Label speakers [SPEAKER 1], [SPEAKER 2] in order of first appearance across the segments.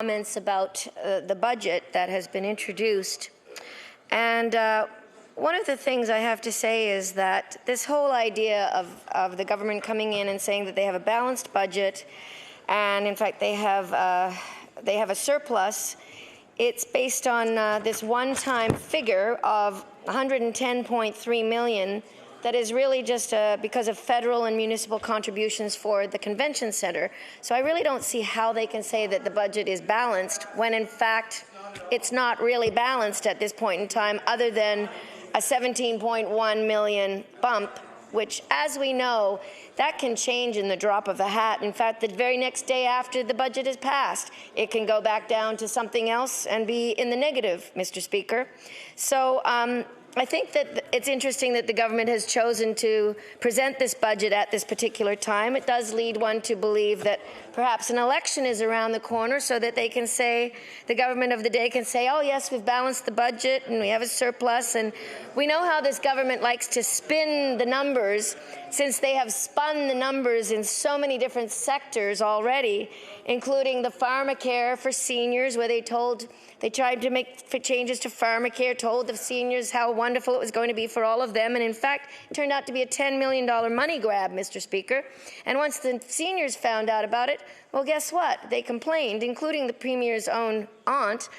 [SPEAKER 1] comments about the budget that has been introduced. And one of the things I have to say is that this whole idea of the government coming in and saying that they have a balanced budget, and in fact they have a surplus, it's based on this one-time figure of $110.3 million that is really just because of federal and municipal contributions for the convention centre. So I really don't see how they can say that the budget is balanced when in fact it's not really balanced at this point in time, other than a $17.1 million bump, which, as we know, that can change in the drop of a hat. In fact, the very next day after the budget is passed, it can go back down to something else and be in the negative, Mr. Speaker. So I think that it's interesting that the government has chosen to present this budget at this particular time. It does lead one to believe that perhaps an election is around the corner so that they can say, the government of the day can say, oh yes, we've balanced the budget and we have a surplus. And we know how this government likes to spin the numbers, since they have spun the numbers in so many different sectors already, including the Pharmacare for seniors, where they tried to make changes to Pharmacare, told the seniors how wonderful it was going to be for all of them, and in fact, it turned out to be a $10 million money grab, Mr. Speaker. And once the seniors found out about it, well, guess what? They complained, including the Premier's own aunt,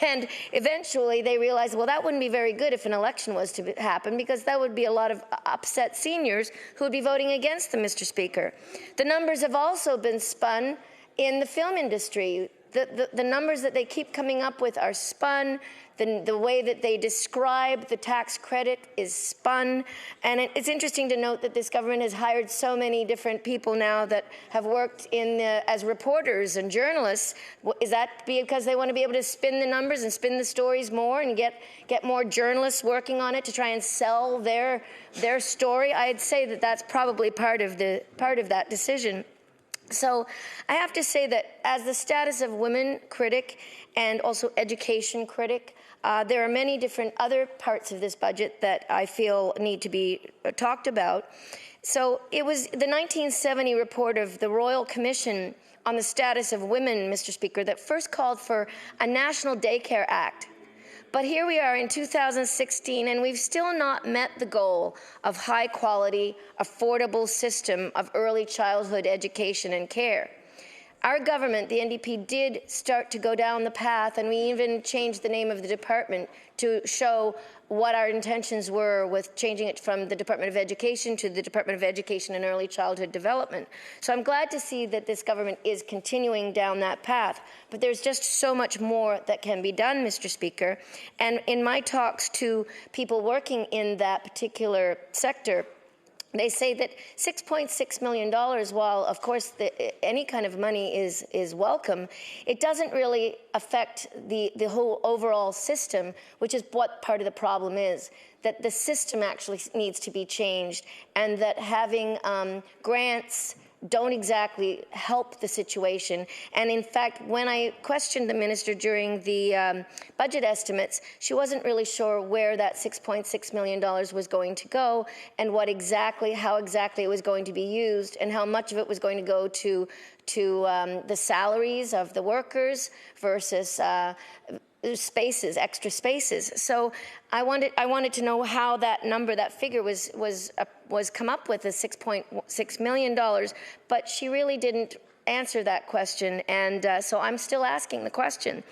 [SPEAKER 1] and eventually they realized, well, that wouldn't be very good if an election was to happen, because that would be a lot of upset seniors who would be voting against them, Mr. Speaker. The numbers have also been spun in the film industry. The numbers that they keep coming up with are spun. The way that they describe the tax credit is spun. And it's interesting to note that this government has hired so many different people now that have worked as reporters and journalists. Is that because they want to be able to spin the numbers and spin the stories more and get more journalists working on it to try and sell their story? I'd say that that's probably part of that decision. So I have to say that as the status of women critic and also education critic, there are many different other parts of this budget that I feel need to be talked about. So it was the 1970 report of the Royal Commission on the Status of Women, Mr. Speaker, that first called for a National Daycare Act. But here we are in 2016, and we've still not met the goal of high-quality, affordable system of early childhood education and care. Our government, the NDP, did start to go down the path, and we even changed the name of the department to show what our intentions were with changing it from the Department of Education to the Department of Education and Early Childhood Development. So I'm glad to see that this government is continuing down that path. But there's just so much more that can be done, Mr. Speaker. And in my talks to people working in that particular sector, they say that $6.6 million, while of course any kind of money is welcome, it doesn't really affect the whole overall system, which is what part of the problem is, that the system actually needs to be changed, and that having grants don't exactly help the situation. And in fact, when I questioned the minister during the budget estimates, she wasn't really sure where that $6.6 million was going to go, and how exactly it was going to be used, and how much of it was going to go to the salaries of the workers versus extra spaces. So I wanted to know how that number, that figure was come up with, as $6.6 million, but she really didn't answer that question, and so I'm still asking the question.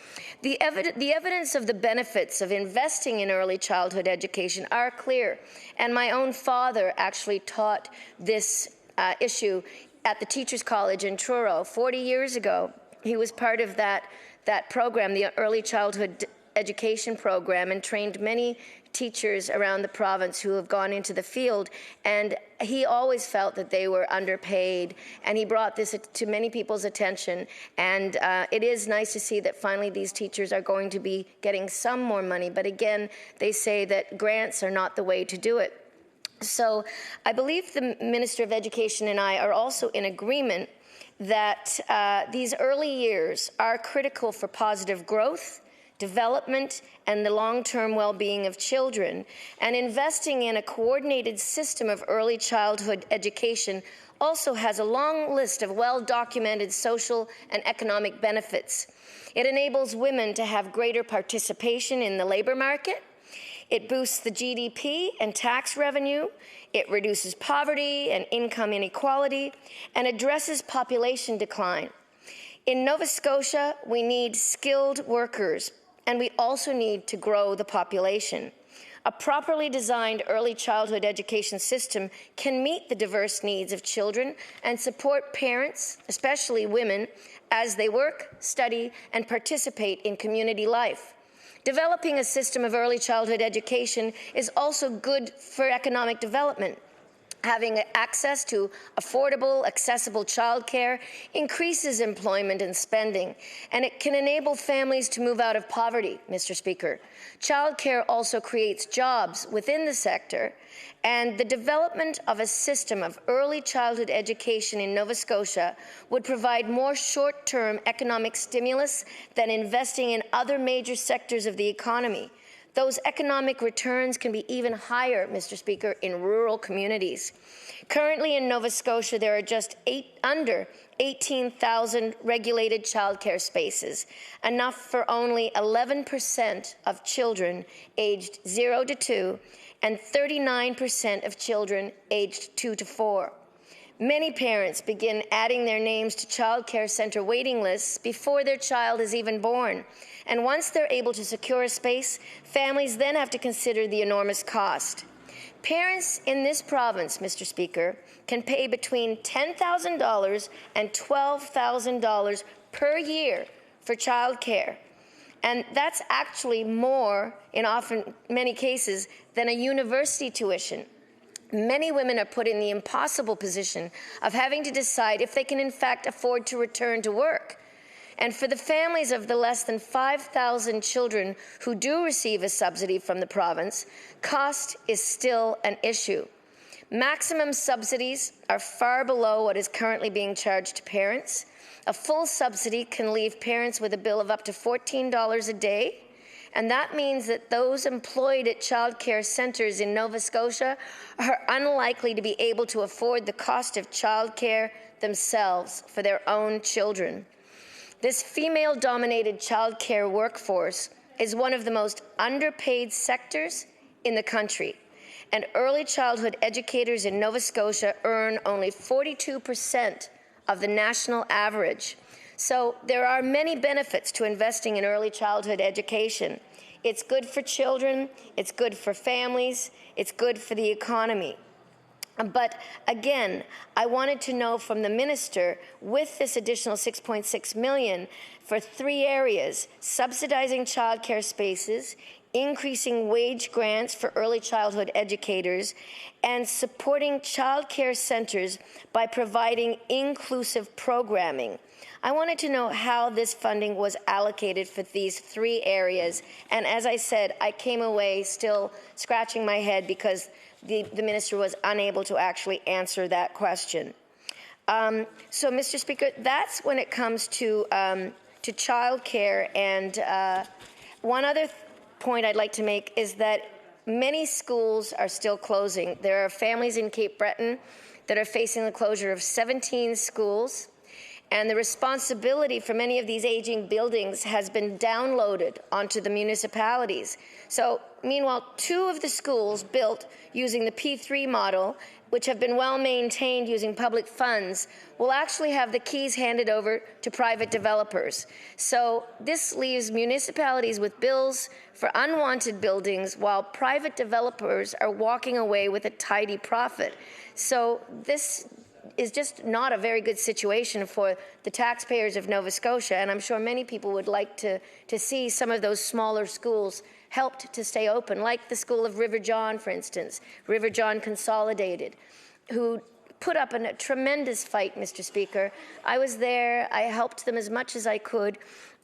[SPEAKER 1] The evidence of the benefits of investing in early childhood education are clear, and my own father actually taught this issue at the Teachers College in Truro 40 years ago. He was part of that program, the Early Childhood Education Program, and trained many teachers around the province who have gone into the field. And he always felt that they were underpaid, and he brought this to many people's attention. And it is nice to see that finally these teachers are going to be getting some more money. But again, they say that grants are not the way to do it. So I believe the Minister of Education and I are also in agreement that these early years are critical for positive growth, development, and the long-term well-being of children. And investing in a coordinated system of early childhood education also has a long list of well-documented social and economic benefits. It enables women to have greater participation in the labour market. It boosts the GDP and tax revenue. It reduces poverty and income inequality and addresses population decline. In Nova Scotia, we need skilled workers, and we also need to grow the population. A properly designed early childhood education system can meet the diverse needs of children and support parents, especially women, as they work, study, and participate in community life. Developing a system of early childhood education is also good for economic development. Having access to affordable, accessible childcare increases employment and spending, and it can enable families to move out of poverty, Mr. Speaker. Childcare also creates jobs within the sector, and the development of a system of early childhood education in Nova Scotia would provide more short-term economic stimulus than investing in other major sectors of the economy. Those economic returns can be even higher, Mr. Speaker, in rural communities. Currently in Nova Scotia, there are just under 18,000 regulated childcare spaces, enough for only 11% of children aged 0 to 2 and 39% of children aged 2 to 4. Many parents begin adding their names to childcare centre waiting lists before their child is even born. And once they're able to secure a space, families then have to consider the enormous cost. Parents in this province, Mr. Speaker, can pay between $10,000 and $12,000 per year for childcare. And that's actually more, in many cases, than a university tuition. Many women are put in the impossible position of having to decide if they can in fact afford to return to work. And for the families of the less than 5,000 children who do receive a subsidy from the province, cost is still an issue. Maximum subsidies are far below what is currently being charged to parents. A full subsidy can leave parents with a bill of up to $14 a day. And that means that those employed at childcare centres in Nova Scotia are unlikely to be able to afford the cost of childcare themselves for their own children. This female-dominated childcare workforce is one of the most underpaid sectors in the country, and early childhood educators in Nova Scotia earn only 42% of the national average. So there are many benefits to investing in early childhood education. It's good for children, it's good for families, it's good for the economy. But again, I wanted to know from the minister, with this additional $6.6 million for 3 areas: subsidizing childcare spaces, increasing wage grants for early childhood educators, and supporting childcare centres by providing inclusive programming. I wanted to know how this funding was allocated for these 3 areas. And as I said, I came away still scratching my head because the minister was unable to actually answer that question. So, Mr. Speaker, that's when it comes to childcare. And one other point I'd like to make is that many schools are still closing. There are families in Cape Breton that are facing the closure of 17 schools. And the responsibility for many of these aging buildings has been downloaded onto the municipalities. So, meanwhile, 2 of the schools built using the P3 model, which have been well maintained using public funds, will actually have the keys handed over to private developers. So this leaves municipalities with bills for unwanted buildings while private developers are walking away with a tidy profit. So this is just not a very good situation for the taxpayers of Nova Scotia, and I'm sure many people would like to see some of those smaller schools helped to stay open, like the School of River John, for instance, River John Consolidated, who put up a tremendous fight, Mr. Speaker. I was there. I helped them as much as I could.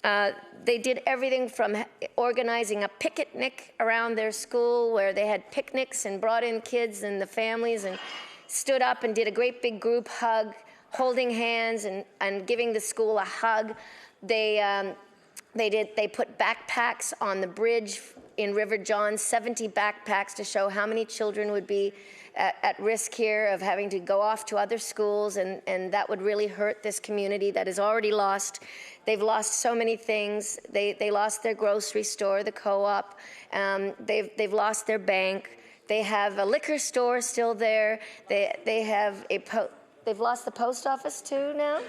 [SPEAKER 1] They did everything from organizing a picnic around their school where they had picnics and brought in kids and the families and stood up and did a great big group hug, holding hands and giving the school a hug. They They put backpacks on the bridge in River John, 70 backpacks to show how many children would be at risk here of having to go off to other schools, and that would really hurt this community that is already lost. They've lost so many things. They lost their grocery store, the co-op. They've lost their bank. They have a liquor store still there. They've lost the post office too now.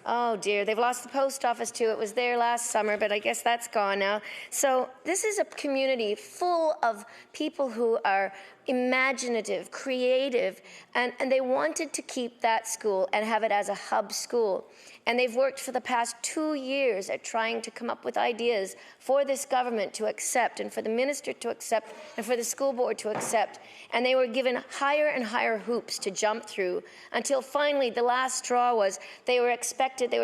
[SPEAKER 1] Oh dear, they've lost the post office too. It was there last summer, but I guess that's gone now. So this is a community full of people who are imaginative, creative, and they wanted to keep that school and have it as a hub school. And they've worked for the past 2 years at trying to come up with ideas for this government to accept and for the minister to accept and for the school board to accept. And they were given higher and higher hoops to jump through until finally the last straw was they were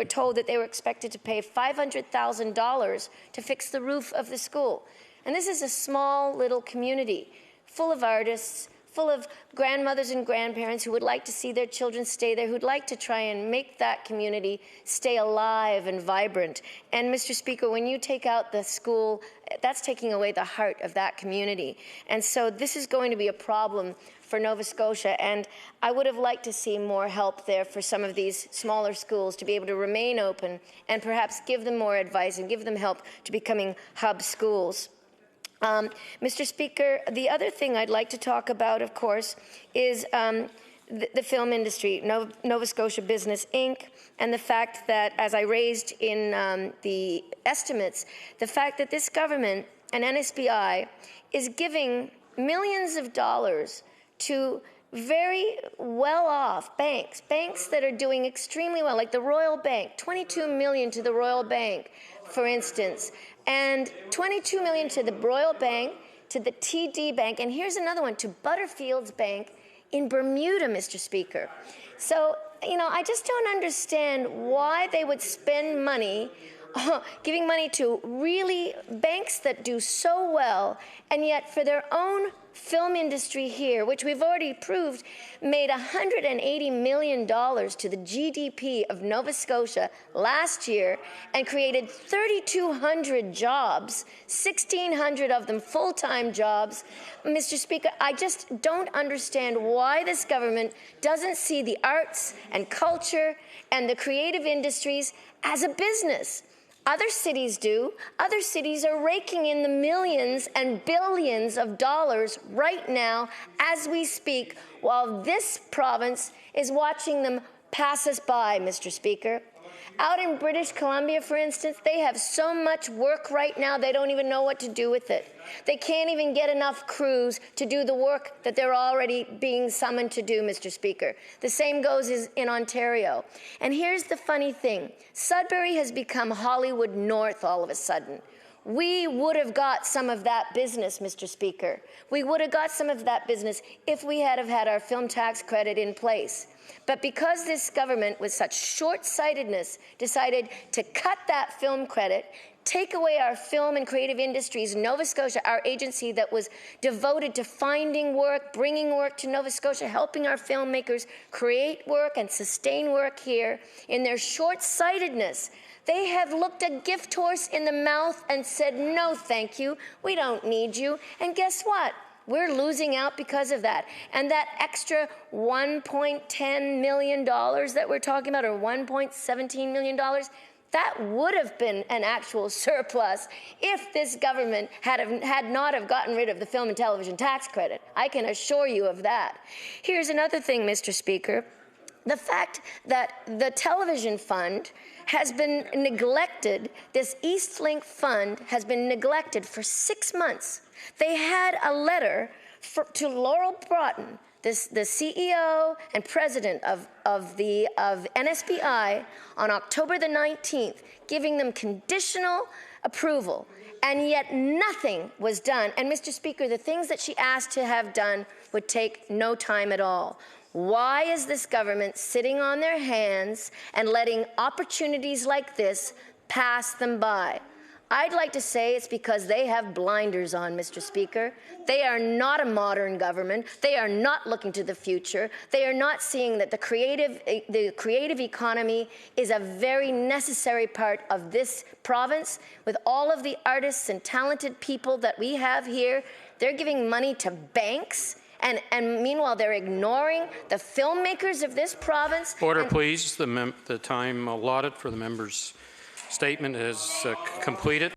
[SPEAKER 1] told that they were expected to pay $500,000 to fix the roof of the school. And this is a small little community full of artists, full of grandmothers and grandparents who would like to see their children stay there, who'd like to try and make that community stay alive and vibrant. And Mr. Speaker, when you take out the school, that's taking away the heart of that community. And so this is going to be a problem for Nova Scotia, and I would have liked to see more help there for some of these smaller schools to be able to remain open and perhaps give them more advice and give them help to becoming hub schools. Mr. Speaker, the other thing I'd like to talk about, of course, is the film industry, Nova Scotia Business Inc., and the fact that, as I raised in the estimates, the fact that this government and NSBI is giving millions of dollars to very well-off banks that are doing extremely well, like the Royal Bank, $22 million to the Royal Bank, for instance, and $22 million to the Royal Bank, to the TD Bank, and here's another one, to Butterfield's Bank in Bermuda, Mr. Speaker. So, I just don't understand why they would spend money giving money to really banks that do so well, and yet for their own film industry here, which we've already proved made $180 million to the GDP of Nova Scotia last year and created 3,200 jobs, 1,600 of them full-time jobs. Mr. Speaker, I just don't understand why this government doesn't see the arts and culture and the creative industries as a business. Other cities do. Other cities are raking in the millions and billions of dollars right now as we speak, while this province is watching them pass us by, Mr. Speaker. Out in British Columbia, for instance, they have so much work right now they don't even know what to do with it. They can't even get enough crews to do the work that they're already being summoned to do, Mr. Speaker. The same goes in Ontario. And here's the funny thing. Sudbury has become Hollywood North all of a sudden. We would have got some of that business, Mr. Speaker. We would have got some of that business if we had our film tax credit in place. But because this government, with such short-sightedness, decided to cut that film credit, take away our film and creative industries, Nova Scotia, our agency that was devoted to finding work, bringing work to Nova Scotia, helping our filmmakers create work and sustain work here, in their short-sightedness, they have looked a gift horse in the mouth and said, no, thank you, we don't need you. And guess what? We're losing out because of that. And that extra $1.10 million that we're talking about, or $1.17 million, that would have been an actual surplus if this government had not have gotten rid of the film and television tax credit. I can assure you of that. Here's another thing, Mr. Speaker. The fact that the television fund has been neglected, this Eastlink fund has been neglected for 6 months. They had a letter to Laurel Broughton, the CEO and president of NSBI, on October the 19th, giving them conditional approval, and yet nothing was done. And Mr. Speaker, the things that she asked to have done would take no time at all. Why is this government sitting on their hands and letting opportunities like this pass them by? I'd like to say it's because they have blinders on, Mr. Speaker. They are not a modern government. They are not looking to the future. They are not seeing that the creative economy is a very necessary part of this province. With all of the artists and talented people that we have here, they're giving money to banks. And meanwhile, they're ignoring the filmmakers of this province.
[SPEAKER 2] Order, please. The time allotted for the member's statement is completed.